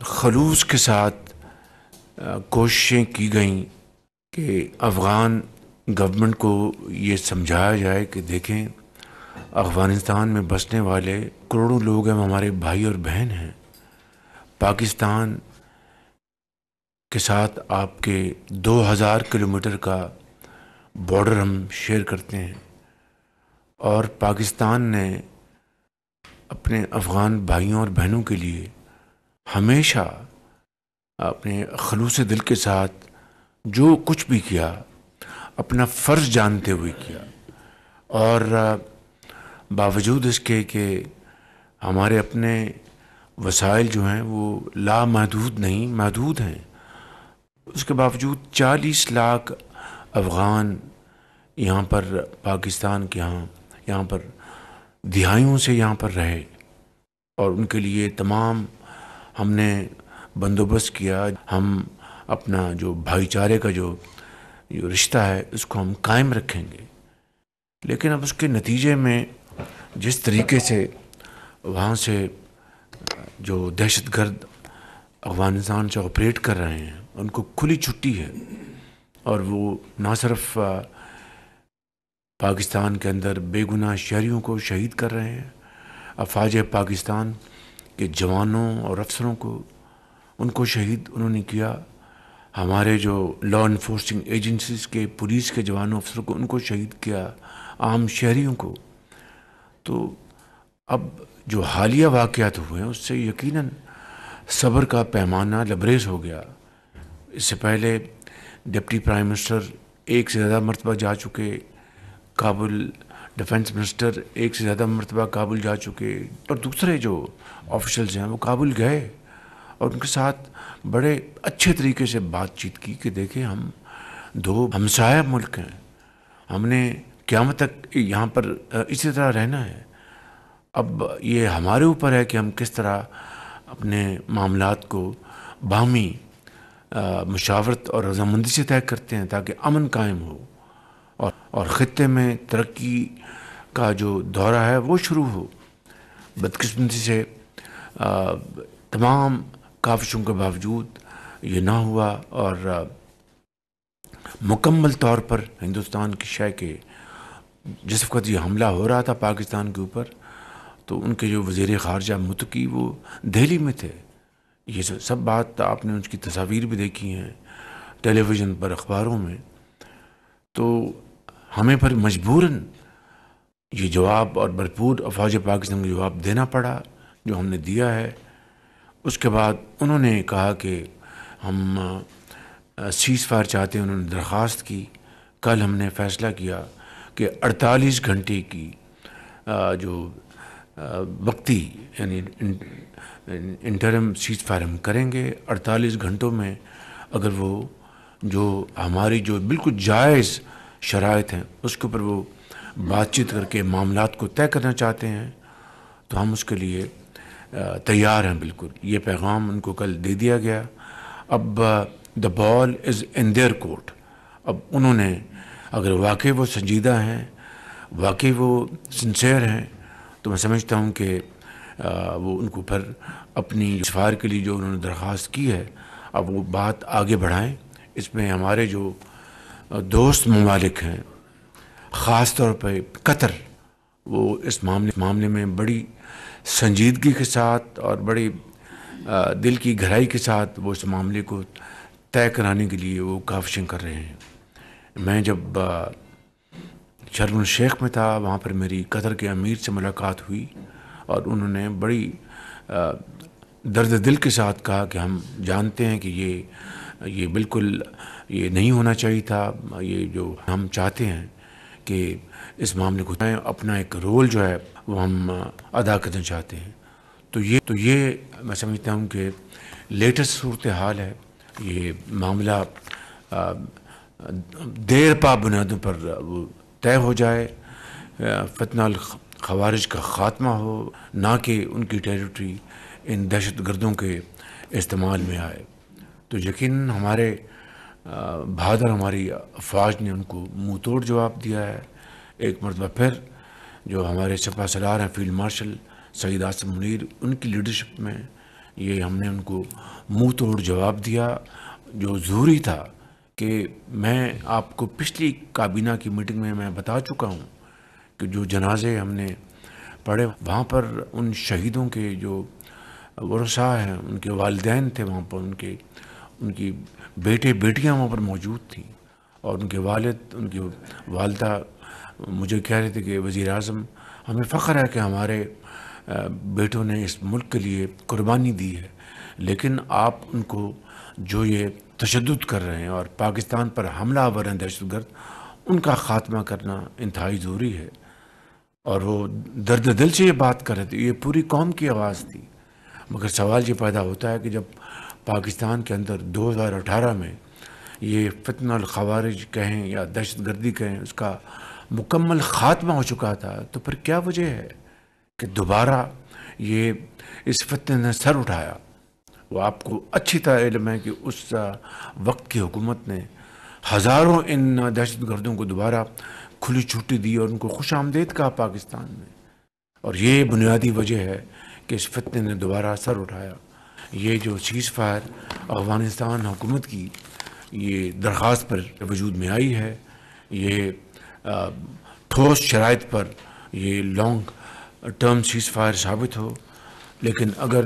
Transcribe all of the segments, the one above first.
خلوص کے ساتھ کوششیں کی گئیں کہ افغان گورنمنٹ کو یہ سمجھایا جائے کہ دیکھیں افغانستان میں بسنے والے کروڑوں لوگ ہیں، ہمارے بھائی اور بہن ہیں۔ پاکستان کے ساتھ آپ کے 2000 کلومیٹر کا بارڈر ہم شیئر کرتے ہیں، اور پاکستان نے اپنے افغان بھائیوں اور بہنوں کے لیے ہمیشہ اپنے خلوص دل کے ساتھ جو کچھ بھی کیا اپنا فرض جانتے ہوئے کیا، اور باوجود اس کے کہ ہمارے اپنے وسائل جو ہیں وہ لامحدود نہیں، محدود ہیں، اس کے باوجود 40 لاکھ افغان یہاں پر پاکستان کے یہاں پر دہائیوں سے یہاں پر رہے، اور ان کے لیے تمام ہم نے بندوبست کیا۔ ہم اپنا جو بھائی چارے کا جو رشتہ ہے اس کو ہم قائم رکھیں گے، لیکن اب اس کے نتیجے میں جس طریقے سے وہاں سے جو دہشت گرد افغانستان سے آپریٹ کر رہے ہیں ان کو کھلی چھٹی ہے، اور وہ نہ صرف پاکستان کے اندر بے گناہ شہریوں کو شہید کر رہے ہیں، افواج پاکستان کے جوانوں اور افسروں کو ان کو شہید انہوں نے کیا، ہمارے جو لا انفورسنگ ایجنسیز کے پولیس کے جوانوں افسروں کو ان کو شہید کیا، عام شہریوں کو۔ تو اب جو حالیہ واقعات ہوئے ہیں اس سے یقیناً صبر کا پیمانہ لبریز ہو گیا۔ اس سے پہلے ڈپٹی پرائم منسٹر ایک سے زیادہ مرتبہ جا چکے کابل، ڈیفنس منسٹر ایک سے زیادہ مرتبہ کابل جا چکے، اور دوسرے جو آفیشلز ہیں وہ کابل گئے اور ان کے ساتھ بڑے اچھے طریقے سے بات چیت کی کہ دیکھیں ہم دو ہمسایہ ملک ہیں، ہم نے قیامت تک یہاں پر اسی طرح رہنا ہے۔ اب یہ ہمارے اوپر ہے کہ ہم کس طرح اپنے معاملات کو باہمی مشاورت اور رضامندی سے طے کرتے ہیں تاکہ امن قائم ہو، اور خطے میں ترقی کا جو دورہ ہے وہ شروع ہو۔ بدقسمتی سے تمام کاوشوں کے باوجود یہ نہ ہوا، اور مکمل طور پر ہندوستان کی شے کے جس وقت یہ حملہ ہو رہا تھا پاکستان کے اوپر تو ان کے جو وزیر خارجہ متقی وہ دہلی میں تھے۔ یہ سب بات آپ نے ان کی تصاویر بھی دیکھی ہیں ٹیلی ویژن پر، اخباروں میں۔ تو ہمیں پر مجبوراً یہ جواب اور بھرپور افواج پاکستان کو جواب دینا پڑا جو ہم نے دیا ہے۔ اس کے بعد انہوں نے کہا کہ ہم سیز فائر چاہتے ہیں، انہوں نے درخواست کی۔ کل ہم نے فیصلہ کیا کہ 48 گھنٹے کی جو وقتی یعنی انٹرم سیز فائر ہم کریں گے۔ 48 گھنٹوں میں اگر وہ جو ہماری جو بالکل جائز شرائط ہیں اس کے اوپر وہ بات چیت کر کے معاملات کو طے کرنا چاہتے ہیں تو ہم اس کے لیے تیار ہیں بالکل۔ یہ پیغام ان کو کل دے دیا گیا۔ اب دا بال از ان دیئر کورٹ۔ اب انہوں نے اگر واقعی وہ سنجیدہ ہیں، واقعی وہ سنسیئر ہیں، تو میں سمجھتا ہوں کہ وہ ان کو پھر اپنی سفار کے لیے جو انہوں نے درخواست کی ہے اب وہ بات آگے بڑھائیں۔ اس میں ہمارے جو دوست ممالک ہیں، خاص طور پہ قطر، وہ اس معاملے میں بڑی سنجیدگی کے ساتھ اور بڑی دل کی گہرائی کے ساتھ وہ اس معاملے کو طے کرانے کے لیے وہ کاوشیں کر رہے ہیں۔ میں جب شرم الشیخ میں تھا وہاں پر میری قطر کے امیر سے ملاقات ہوئی اور انہوں نے بڑی درد دل کے ساتھ کہا کہ ہم جانتے ہیں کہ یہ بالکل یہ نہیں ہونا چاہیے تھا، یہ جو ہم چاہتے ہیں کہ اس معاملے کو اپنا ایک رول جو ہے وہ ہم ادا کرنا چاہتے ہیں۔ تو یہ میں سمجھتا ہوں کہ لیٹسٹ صورتحال ہے۔ یہ معاملہ دیر پا بنیادوں پر وہ طے ہو جائے، فتنہ الخوارج کا خاتمہ ہو، نہ کہ ان کی ٹیریٹری ان دہشت گردوں کے استعمال میں آئے۔ تو یقیناً ہمارے بہادر ہماری افواج نے ان کو منہ توڑ جواب دیا ہے۔ ایک مرتبہ پھر جو ہمارے سپہ سالار ہیں فیلڈ مارشل سعید آصف منیر، ان کی لیڈرشپ میں یہ ہم نے ان کو منہ توڑ جواب دیا جو ضروری تھا، کہ میں آپ کو پچھلی کابینہ کی میٹنگ میں بتا چکا ہوں کہ جو جنازے ہم نے پڑھے وہاں پر ان شہیدوں کے جو ورثاء ہیں، ان کے والدین تھے وہاں پر، ان کی بیٹے بیٹیاں وہاں پر موجود تھیں، اور ان کے والد، ان کی والدہ مجھے کہہ رہے تھے کہ وزیر اعظم ہمیں فخر ہے کہ ہمارے بیٹوں نے اس ملک کے لیے قربانی دی ہے، لیکن آپ ان کو جو یہ تشدد کر رہے ہیں اور پاکستان پر حملہ آور ہیں دہشت گرد، ان کا خاتمہ کرنا انتہائی ضروری ہے۔ اور وہ درد دل سے یہ بات کر رہے تھے، یہ پوری قوم کی آواز تھی۔ مگر سوال یہ پیدا ہوتا ہے کہ جب پاکستان کے اندر 2018 میں یہ فتنہ الخوارج کہیں یا دہشت گردی کہیں، اس کا مکمل خاتمہ ہو چکا تھا، تو پھر کیا وجہ ہے کہ دوبارہ یہ اس فتنے نے سر اٹھایا؟ وہ آپ کو اچھی طرح علم ہے کہ اس وقت کی حکومت نے ہزاروں ان دہشت گردوں کو دوبارہ کھلی چھٹی دی اور ان کو خوش آمدید کہا پاکستان میں، اور یہ بنیادی وجہ ہے کہ اس فتنے نے دوبارہ سر اٹھایا۔ یہ جو سیز فائر افغانستان حکومت کی یہ درخواست پر وجود میں آئی ہے، یہ ٹھوس شرائط پر یہ لانگ ٹرم سیز فائر ثابت ہو، لیکن اگر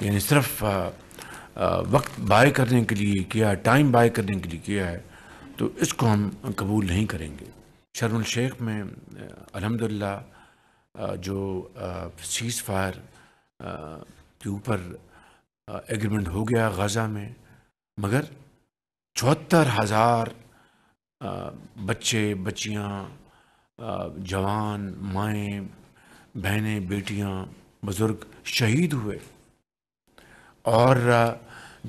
یعنی صرف وقت بائے کرنے کے لیے کیا، ٹائم بائے کرنے کے لیے کیا ہے، تو اس کو ہم قبول نہیں کریں گے۔ شرم الشیخ میں الحمدللہ جو سیز فائر کے اوپر ایگریمنٹ ہو گیا غزہ میں، مگر 74,000 بچے بچیاں، جوان مائیں بہنیں بیٹیاں بزرگ شہید ہوئے، اور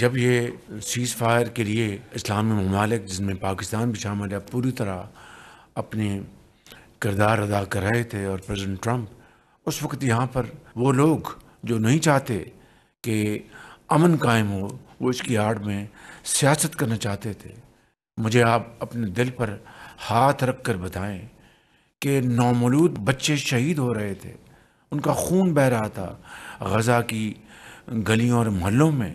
جب یہ سیز فائر کے لیے اسلامی ممالک جس میں پاکستان بھی شامل ہے پوری طرح اپنے کردار ادا کر رہے تھے، اور پریزیڈنٹ ٹرمپ اس وقت یہاں پر وہ لوگ جو نہیں چاہتے کہ امن قائم ہو، وہ اس کی آڑ میں سیاست کرنا چاہتے تھے۔ مجھے آپ اپنے دل پر ہاتھ رکھ کر بتائیں کہ نومولود بچے شہید ہو رہے تھے، ان کا خون بہہ رہا تھا غزہ کی گلیوں اور محلوں میں،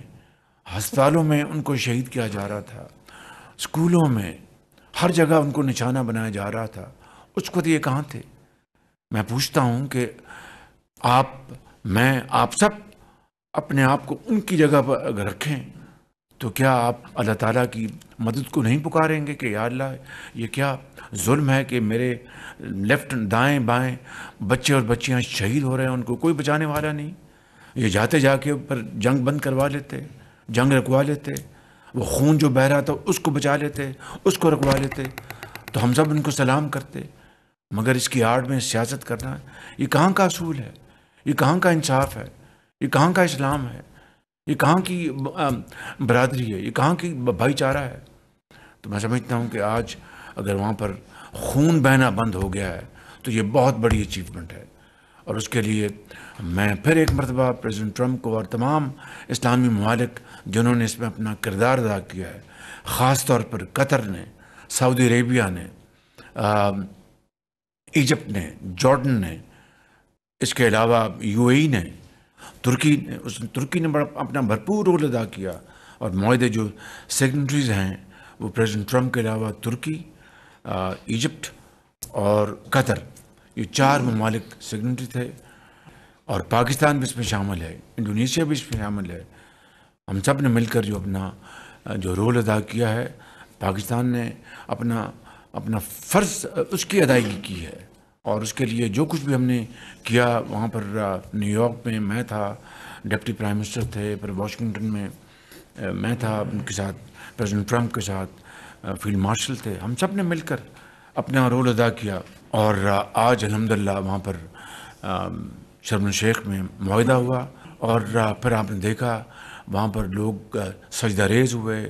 ہسپتالوں میں ان کو شہید کیا جا رہا تھا، اسکولوں میں ہر جگہ ان کو نشانہ بنایا جا رہا تھا۔ اس وقت یہ کہاں تھے؟ میں پوچھتا ہوں کہ آپ سب اپنے آپ کو ان کی جگہ پر اگر رکھیں تو کیا آپ اللہ تعالیٰ کی مدد کو نہیں پکاریں گے کہ یا اللہ یہ کیا ظلم ہے کہ میرے لیفٹ دائیں بائیں بچے اور بچیاں شہید ہو رہے ہیں، ان کو کوئی بچانے والا نہیں؟ یہ جاتے جا کے اوپر جنگ بند کروا لیتے، جنگ رکوا لیتے، وہ خون جو بہہ رہا تھا اس کو بچا لیتے، اس کو رکوا لیتے، تو ہم سب ان کو سلام کرتے۔ مگر اس کی آڑ میں سیاست کرنا، یہ کہاں کا اصول ہے؟ یہ کہاں کا انصاف ہے؟ یہ کہاں کا اسلام ہے؟ یہ کہاں کی برادری ہے؟ یہ کہاں کی بھائی چارہ ہے؟ تو میں سمجھتا ہوں کہ آج اگر وہاں پر خون بہنا بند ہو گیا ہے تو یہ بہت بڑی اچیومنٹ ہے، اور اس کے لیے میں پھر ایک مرتبہ پریزیڈنٹ ٹرمپ کو اور تمام اسلامی ممالک جنہوں نے اس میں اپنا کردار ادا کیا ہے، خاص طور پر قطر نے، سعودی عربیہ نے، ایجپٹ نے، جارڈن نے، اس کے علاوہ یو اے ای نے، ترکی نے بڑا اپنا بھرپور رول ادا کیا، اور معاہدے جو سگنیٹریز ہیں وہ پریزیڈنٹ ٹرمپ کے علاوہ ترکی، ایجپٹ اور قطر، یہ 4 ممالک سگنیٹری تھے، اور پاکستان بھی اس میں شامل ہے، انڈونیشیا بھی اس میں شامل ہے۔ ہم سب نے مل کر جو اپنا جو رول ادا کیا ہے، پاکستان نے اپنا فرض اس کی ادائیگی کی ہے، اور اس کے لیے جو کچھ بھی ہم نے کیا وہاں پر نیو یارک میں میں تھا، ڈپٹی پرائم منسٹر تھے، پھر واشنگٹن میں میں تھا ان کے ساتھ، پریزیڈنٹ ٹرمپ کے ساتھ فیلڈ مارشل تھے، ہم سب نے مل کر اپنا رول ادا کیا، اور آج الحمدللہ وہاں پر شرم الشیخ میں معاہدہ ہوا، اور پھر آپ نے دیکھا وہاں پر لوگ سجدہ ریز ہوئے،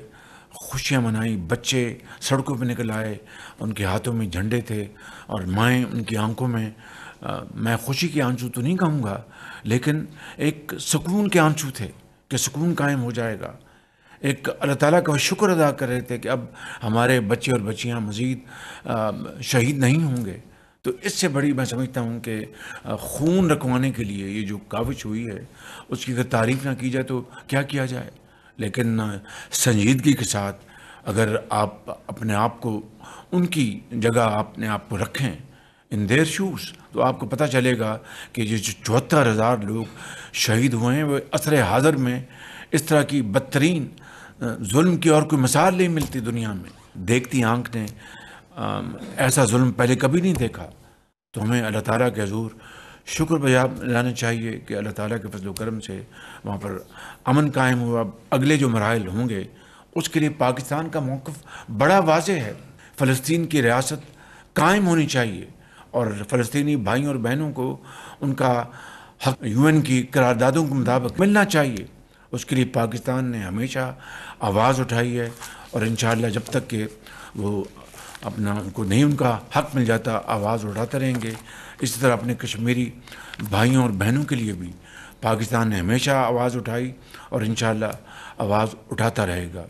خوشیاں منائی، بچے سڑکوں پہ نکل آئے، ان کے ہاتھوں میں جھنڈے تھے، اور مائیں ان کی آنکھوں میں میں خوشی کے آنسو تو نہیں کہوں گا، لیکن ایک سکون کے آنسو تھے کہ سکون قائم ہو جائے گا۔ ایک اللہ تعالیٰ کا شکر ادا کر رہے تھے کہ اب ہمارے بچے اور بچیاں مزید شہید نہیں ہوں گے۔ تو اس سے بڑی میں سمجھتا ہوں کہ خون رکھوانے کے لیے یہ جو کاوش ہوئی ہے اس کی اگر تعریف نہ کی جائے تو کیا کیا جائے. لیکن سنجیدگی کے ساتھ اگر آپ اپنے آپ کو ان کی جگہ اپنے آپ کو رکھیں ان دیر شوز تو آپ کو پتہ چلے گا کہ یہ جو 74,000 لوگ شہید ہوئے ہیں وہ عصر حاضر میں اس طرح کی بدترین ظلم کی اور کوئی مثال نہیں ملتی دنیا میں. دیکھتی آنکھ نے ایسا ظلم پہلے کبھی نہیں دیکھا. تو ہمیں اللہ تعالیٰ کے حضور شکر بجا لانا چاہیے کہ اللہ تعالیٰ کے فضل و کرم سے وہاں پر امن قائم ہوا. اگلے جو مراحل ہوں گے اس کے لیے پاکستان کا موقف بڑا واضح ہے. فلسطین کی ریاست قائم ہونی چاہیے اور فلسطینی بھائیوں اور بہنوں کو ان کا حق UN کی قراردادوں کے مطابق ملنا چاہیے. اس کے لیے پاکستان نے ہمیشہ آواز اٹھائی ہے اور انشاءاللہ جب تک کہ وہ اپنا ان کو نہیں ان کا حق مل جاتا آواز اٹھاتے رہیں گے. اسی طرح اپنے کشمیری بھائیوں اور بہنوں کے لیے بھی پاکستان نے ہمیشہ آواز اٹھائی اور انشاءاللہ آواز اٹھاتا رہے گا.